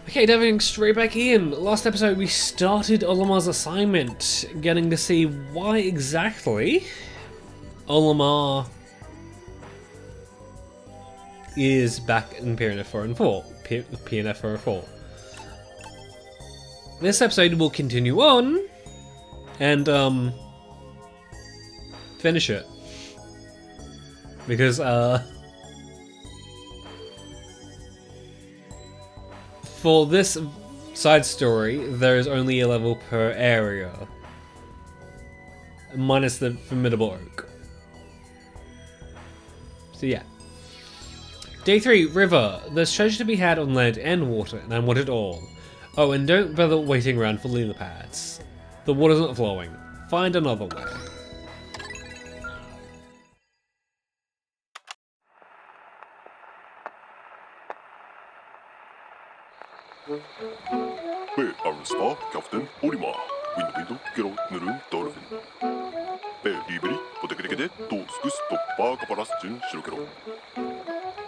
Okay, diving straight back in. Last episode we started Olimar's assignment, getting to see why exactly Olimar is back in PNF 404. This episode will continue on and finish it. Because for this side story, there is only a level per area, minus the formidable oak. So yeah. Day 3, River. There's treasure to be had on land and water, and I want it all. Oh, and don't bother waiting around for lily pads. The water's not flowing. Find another way. Be our star captain Olimar. Window gero nurun dolphin. Be liberi potekrekede toskus toppa kaparasjun shirokero.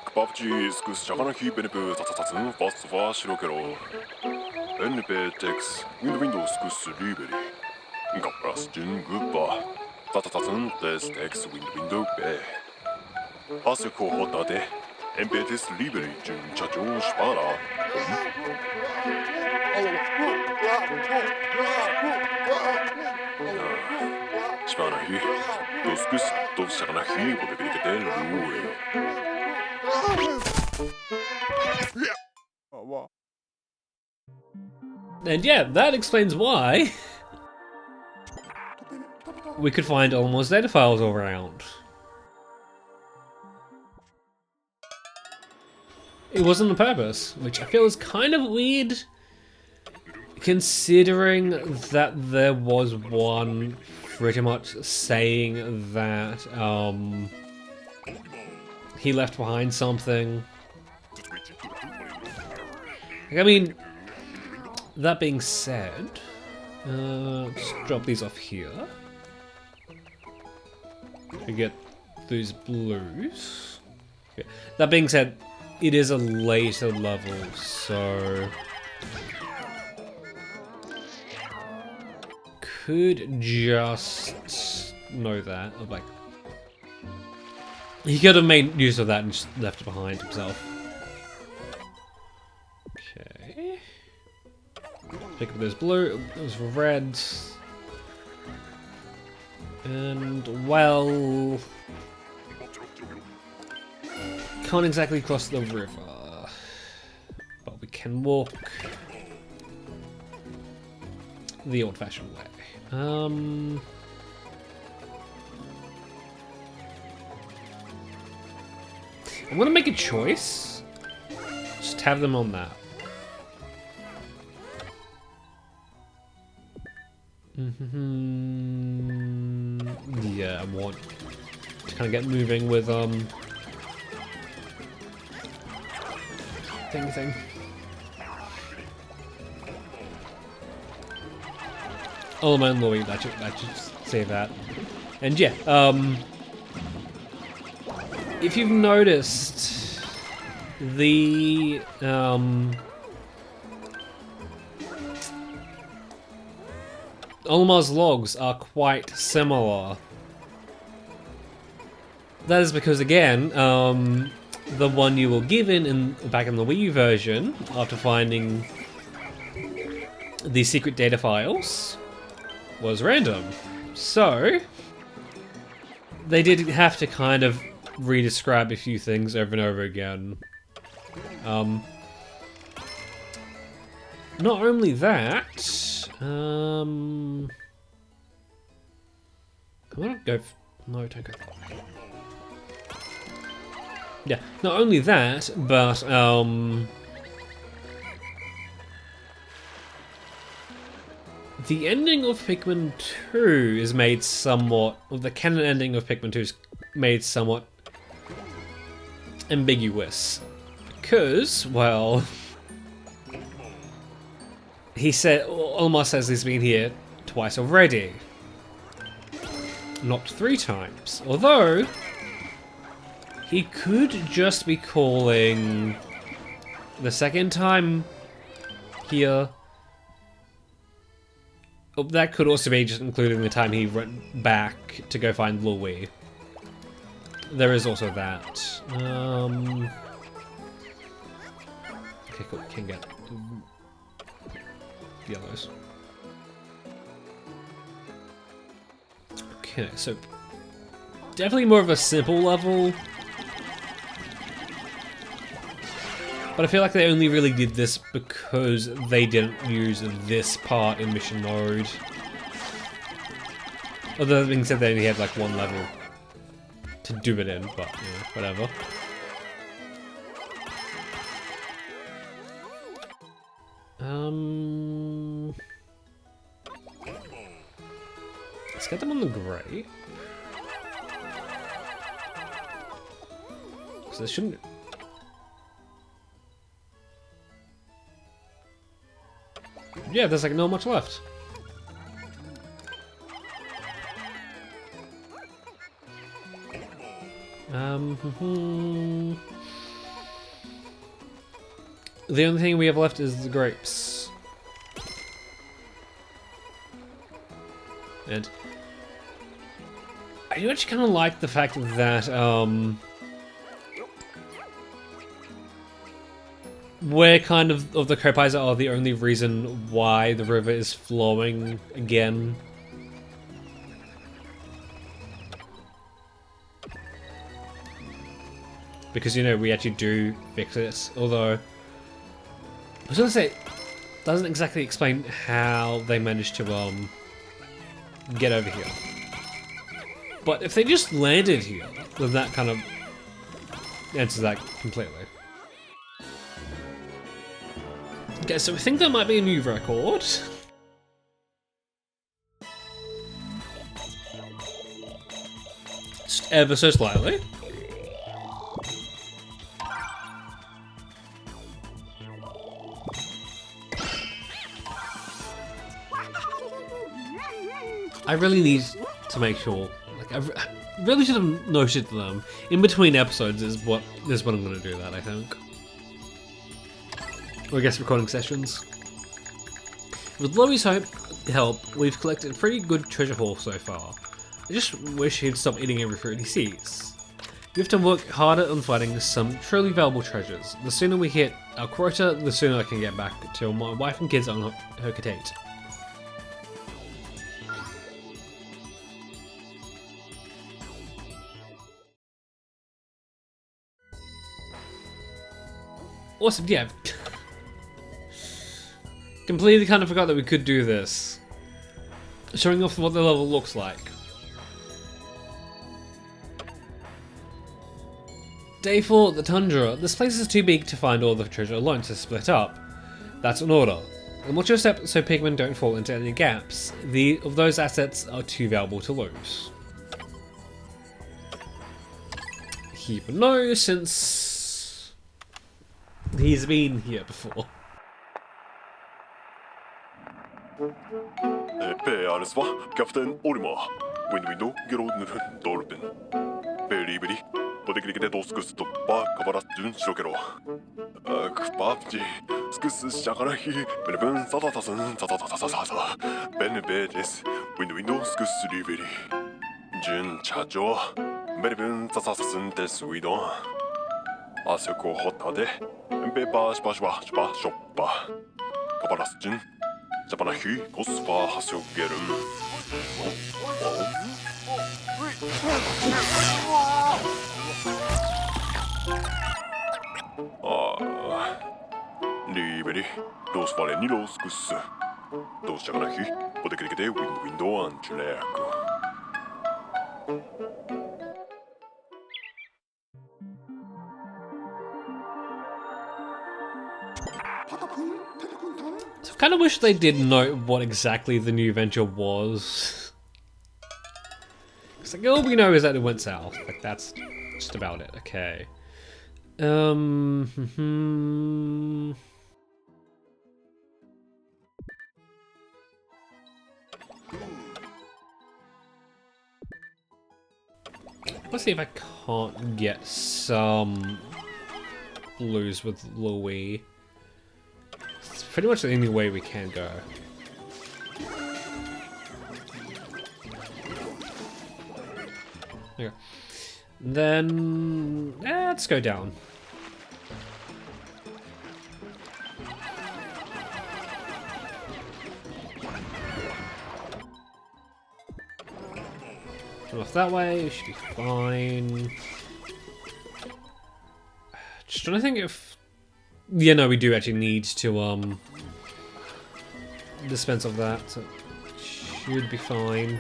Kapavchi skus shakanahi benepu tatatsun fastfa shirokero. NP tex window skus liberi. Kaparasjun guppa. Tatatsun des tex window be. Aseko hotate. NPTs liberi jun chachon spara. Spanahi, toskus, tosakanahi, potekrekede lui. And yeah, that explains why we could find Olimar's data files all around. It wasn't on purpose, which I feel is kind of weird, considering that there was one pretty much saying that he left behind something. I mean, that being said, just drop these off here. We get these blues. Okay. That being said, it is a later level, so could just know that. Like, he could have made use of that and just left it behind himself. Okay. Pick up those blue, those reds, and well, can't exactly cross the river, but we can walk the old-fashioned way. I'm gonna make a choice. Just have them on that. Yeah, I want to kind of get moving with thing. Oh man, Louis, that should say that. And yeah, if you've noticed, the Olimar's logs are quite similar. That is because, again, the one you were given back in the Wii version, after finding the secret data files, was random. So they did have to kind of re-describe a few things over and over again. Not only that, come on, go. No, don't go. Yeah, not only that, but the ending of Pikmin 2 is made somewhat, or the canon ending of Pikmin 2 is made somewhat ambiguous. Because, well, Olimar says he's been here twice already. Not 3 times. Although, he could just be calling the second time here. Oh, that could also be just including the time he went back to go find Louis. There is also that. Okay, cool. Can get yellows. Okay, so definitely more of a simple level. But I feel like they only really did this because they didn't use this part in mission mode. Although that being said, they only had like one level to do it in, but yeah, whatever. Let's get them on the grey. So they shouldn't. Yeah, there's like not much left. The only thing we have left is the grapes. And I do actually kind of like the fact that we're kind of the Kopais are the only reason why the river is flowing again. Because, you know, we actually do fix it. Although, I was gonna say, it doesn't exactly explain how they managed to get over here. But if they just landed here, then that kind of answers that completely. Okay, so I think that might be a new record. Just ever so slightly. I really need to make sure, like, I really should have noted them. In between episodes is what I'm going to do that, I think. Or I guess recording sessions. With Louie's help, we've collected a pretty good treasure haul so far. I just wish he'd stop eating every fruit he sees. We have to work harder on finding some truly valuable treasures. The sooner we hit our quota, the sooner I can get back to my wife and kids on her Kate. Awesome, yeah. Completely kind of forgot that we could do this. Showing off what the level looks like. Day 4, the Tundra. This place is too big to find all the treasure alone, so split up. That's an order. And watch your step so Pikmin don't fall into any gaps. Of those assets are too valuable to lose. He would know since he's been here before. PRS var kapten Olimar. Window grådner dolpen. Beriberi. Både klikke det doskus toppa kabarastun shokero. Kpapji. Skus shakarahi. Belbun satatasun satatasa. Benebedes. Window skus riberi. Jun chajo. Belbun satasun deswidon. Asoko hotade. Bepa spashwa shoppa. Kabarastun. Japanahi kospa hasugerum. Liberi, dos valeni los gus. Dos japanahi, pode clique de window antileco. So I kind of wish they did note what exactly the new venture was. It's like, all we know is that it went south. Like, that's just about it. Okay. Let's see if I can't get some blues with Louis. pretty much the only way we can go. Okay. Then let's go down. Come off that way, we should be fine. Just trying to think if... Yeah, no, we do actually need to dispense of that, so it should be fine.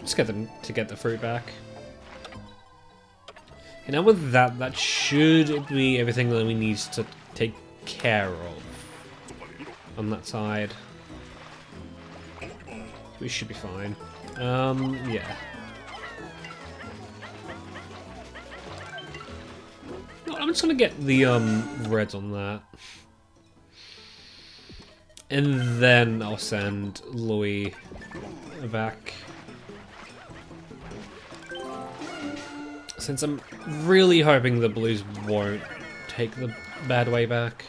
Just get them to get the fruit back. And now with that, that should be everything that we need to take care of on that side. We should be fine. Yeah. No, I'm just gonna get the reds on that. And then I'll send Louis back. Since I'm really hoping the blues won't take the bad way back.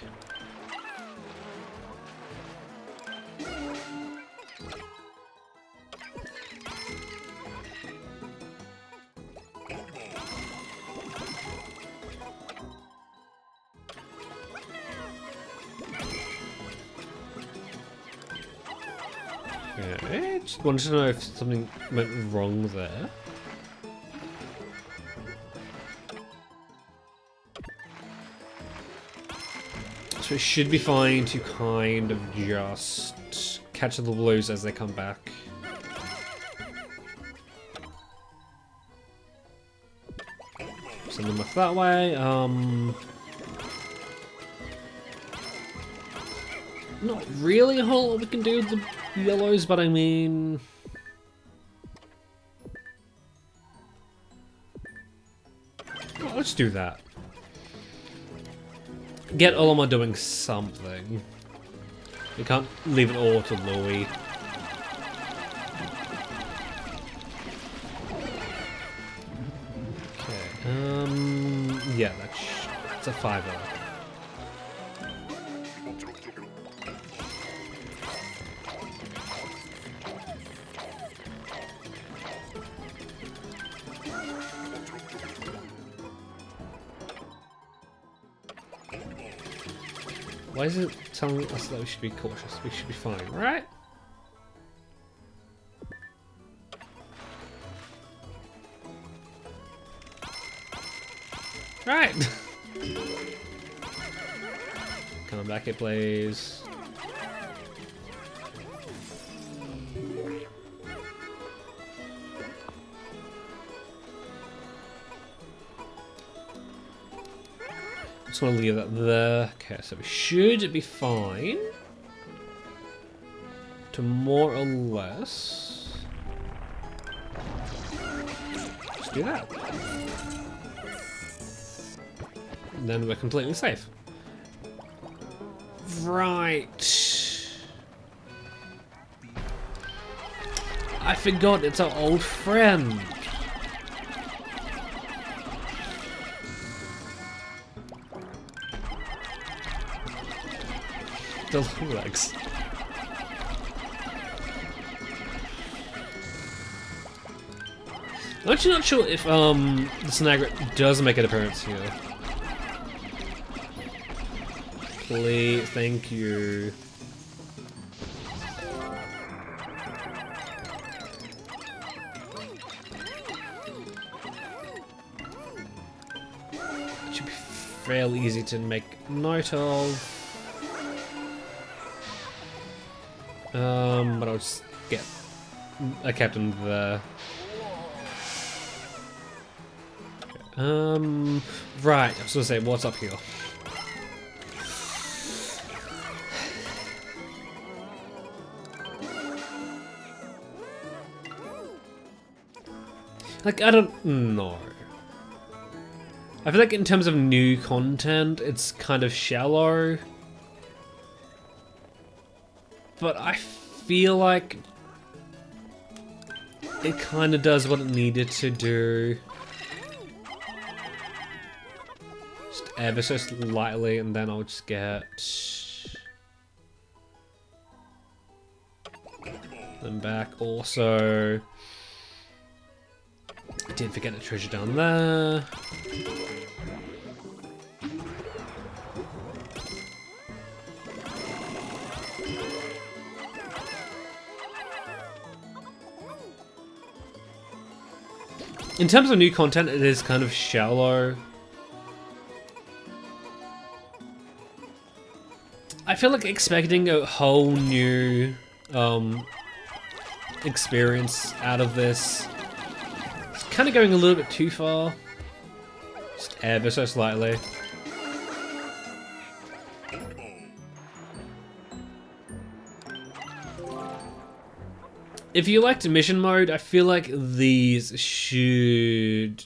Okay, just wanted to know if something went wrong there. So it should be fine to kind of just catch the blues as they come back. Send them off that way. Not really a whole lot we can do with the yellows, but I mean... Well, let's do that. Get Olimar doing something. We can't leave it all to Louis. Okay, yeah, that's a 5-0. Why is it telling us that we should be cautious? We should be fine, right? Right! Come on back, it plays. Just want to leave that there. Okay, so we should be fine. To more or less. Just do that. And then we're completely safe. Right. I forgot it's our old friend. The legs. I'm actually not sure if the Snagret does make an appearance here. Please, thank you. It should be fairly easy to make note of. But I'll just get a captain there. Right, I was gonna say, what's up here? Like, I don't know. I feel like in terms of new content, it's kind of shallow. but I feel like it kind of does what it needed to do. Just ever so slightly, and then I'll just get them back. Also, I did forget a treasure down there. In terms of new content, it is kind of shallow. I feel like expecting a whole new experience out of this is kind of going a little bit too far. Just ever so slightly. If you liked mission mode, I feel like these should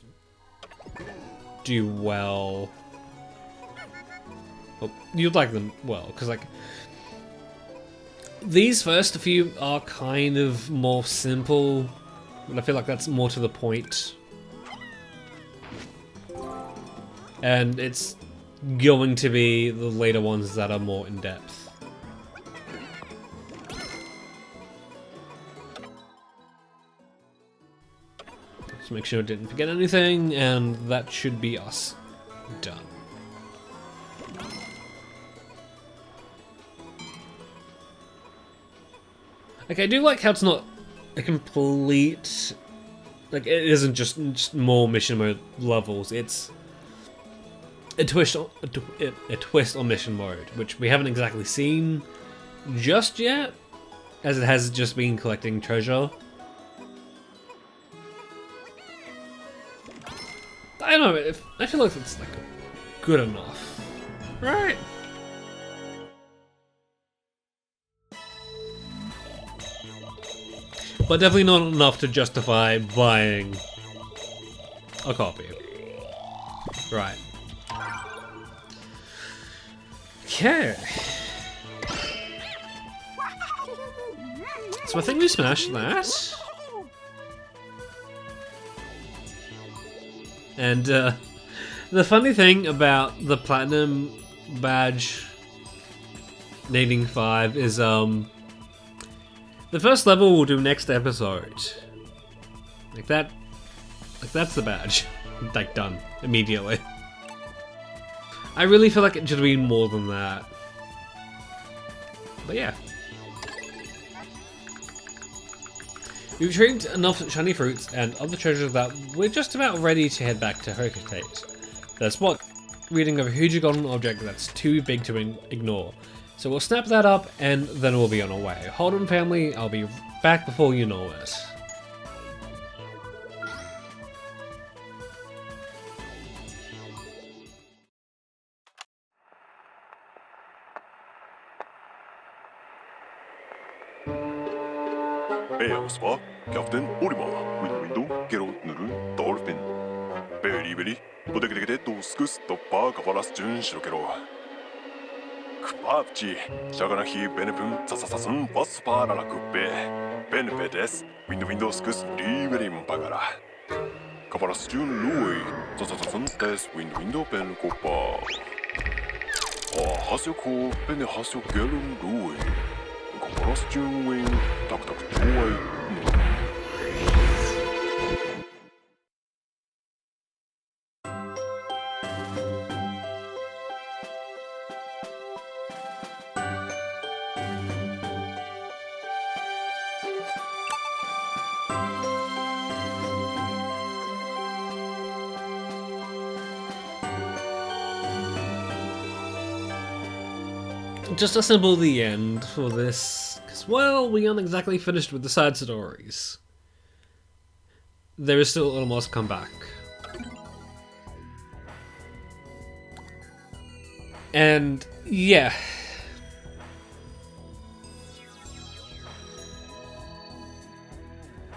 do well. Well, you'd like them well, because like these first few are kind of more simple, but I feel like that's more to the point. And it's going to be the later ones that are more in depth. Just make sure I didn't forget anything, and that should be us done. Like, I do like how it's not a complete, like, it isn't just more mission mode levels, it's a twist on mission mode, which we haven't exactly seen just yet, as it has just been collecting treasure. I don't know, I feel like it's like good enough, right? But definitely not enough to justify buying a copy. Right. Okay. So I think we smashed that. And the funny thing about the platinum badge needing 5 is the first level we'll do next episode. Like that's the badge. Like done immediately. I really feel like it should be more than that. But yeah. We've retrieved enough shiny fruits and other treasures that we're just about ready to head back to Hocotate. There's one reading of a huge golden object that's too big to ignore. So we'll snap that up and then we'll be on our way. Hold on family, I'll be back before you know it. Beospa, Captain Olimar, window, Gero, Nurun, Dolphin. Berry, Bodegede, Doskus, Toppa, Cavaras, Jun, Shirokero. Kpavchi, Shaganahi, Benepun, Sasasun, Vaspara, Coupe, Benepetes, window, Skus, Riverim, Pagara. Cavaras, Jun, Louis, Sasasun, Test, window, Ben, Copa. Hasoko, Ben, Hasio, Gelun, Louis. Cavaras, Jun, Wing, Tak, Toy. Just assemble the end for this, because, well, we aren't exactly finished with the side stories. There is still almost come back. And, yeah.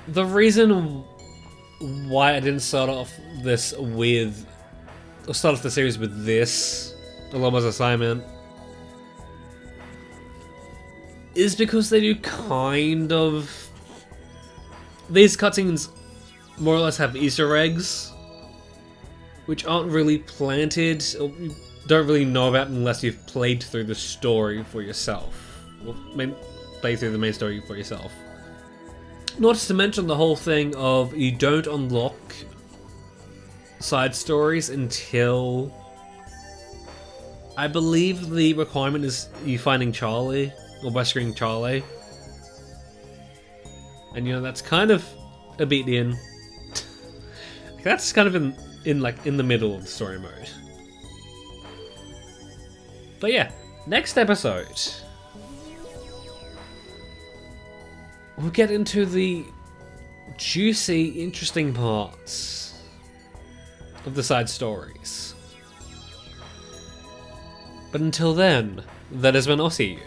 The reason why I didn't start off the series with this, Olimar assignment, is because they do kind of... These cutscenes more or less have Easter eggs, which aren't really planted, or you don't really know about unless you've played through the story for yourself. Or play through the main story for yourself. Not to mention the whole thing of you don't unlock side stories until... I believe the requirement is you finding Charlie, or rescuing Charlie. And you know, that's kind of a bit in. That's kind of in the middle of the story mode. But yeah, next episode we'll get into the juicy, interesting parts of the side stories. But until then, that has been Aussie.